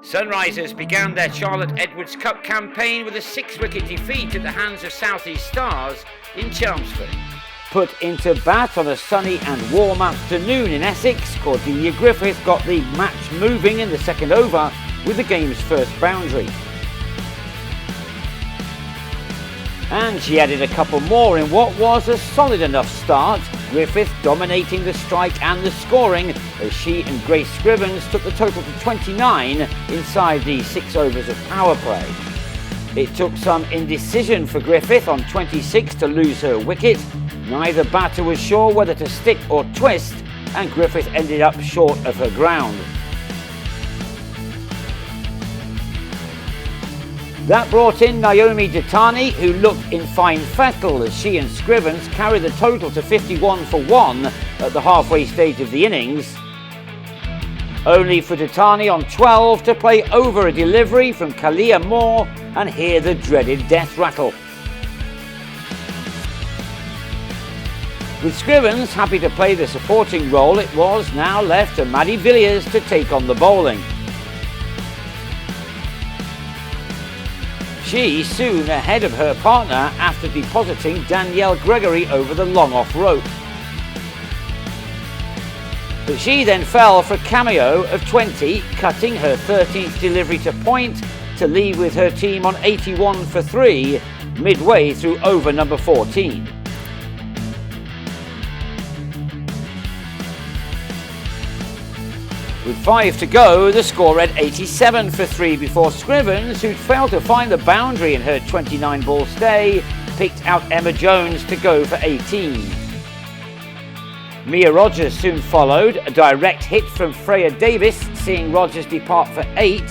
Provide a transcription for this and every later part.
Sunrisers began their Charlotte Edwards Cup campaign with a 6-wicket defeat at the hands of South East Stars in Chelmsford. Put into bat on a sunny and warm afternoon in Essex, Cordelia Griffith got the match moving in the second over with the game's first boundary. And she added a couple more in what was a solid enough start, Griffith dominating the strike and the scoring as she and Grace Scrivens took the total to 29 inside the 6 overs of power play. It took some indecision for Griffith on 26 to lose her wicket. Neither batter was sure whether to stick or twist, and Griffith ended up short of her ground. That brought in Naomi Ditani, who looked in fine fettle as she and Scrivens carried the total to 51 for 1 at the halfway stage of the innings. Only for Ditani on 12 to play over a delivery from Kalia Moore and hear the dreaded death rattle. With Scrivens happy to play the supporting role, it was now left to Maddie Villiers to take on the bowling. She soon ahead of her partner after depositing Danielle Gregory over the long off rope. But she then fell for a cameo of 20, cutting her 13th delivery to point to leave with her team on 81 for 3 midway through over number 14. With 5 to go, the score read 87 for 3 before Scrivens, who'd failed to find the boundary in her 29-ball stay, picked out Emma Jones to go for 18. Mia Rogers soon followed, a direct hit from Freya Davis, seeing Rogers depart for 8.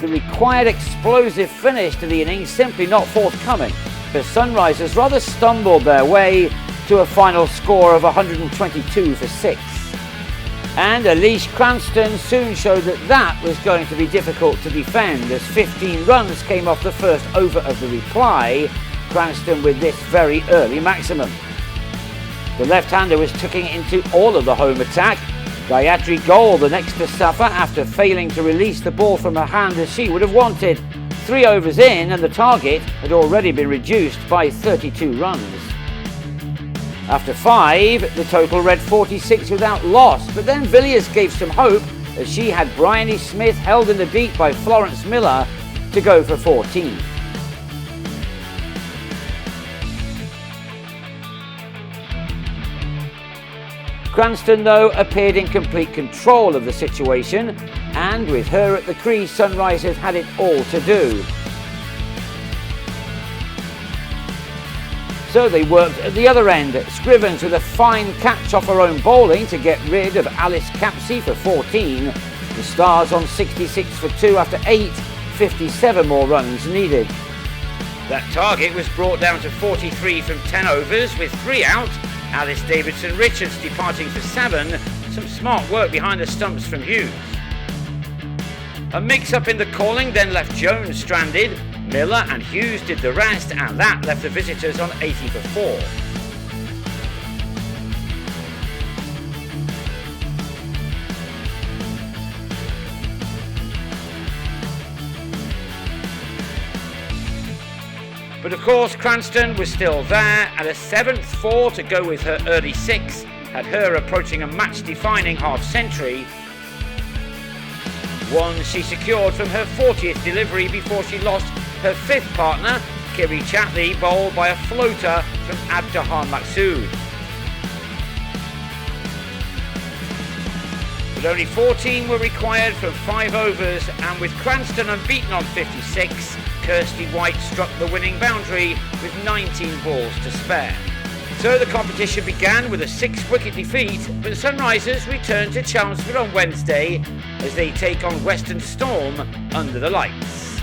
The required explosive finish to the innings simply not forthcoming, the Sunrisers rather stumbled their way to a final score of 122 for 6. And Elise Cranston soon showed that was going to be difficult to defend as 15 runs came off the first over of the reply, Cranston with this very early maximum. The left-hander was tucking into all of the home attack. Gayatri Goel the next to suffer after failing to release the ball from her hand as she would have wanted. 3 overs in and the target had already been reduced by 32 runs. After 5, the total read 46 without loss, but then Villiers gave some hope as she had Bryony Smith held in the deep by Florence Miller to go for 14. Cranston, though, appeared in complete control of the situation, and with her at the crease, Sunrisers had it all to do. So they worked at the other end. Scrivens with a fine catch off her own bowling to get rid of Alice Capsey for 14. The Stars on 66 for 2 after 8, 57 more runs needed. That target was brought down to 43 from 10 overs with 3 out. Alice Davidson-Richards departing for 7. Some smart work behind the stumps from Hughes. A mix-up in the calling then left Jones stranded. Miller and Hughes did the rest, and that left the visitors on 80 for 4. But of course Cranston was still there, and a 7th 4 to go with her early 6 had her approaching a match-defining half-century. One she secured from her 40th delivery before she lost her 5th partner, Kiri Chatley, bowled by a floater from Abdahan Maksud. But only 14 were required from 5 overs, and with Cranston unbeaten on 56, Kirsty White struck the winning boundary with 19 balls to spare. So the competition began with a 6-wicket defeat, but the Sunrisers returned to Chelmsford on Wednesday as they take on Western Storm under the lights.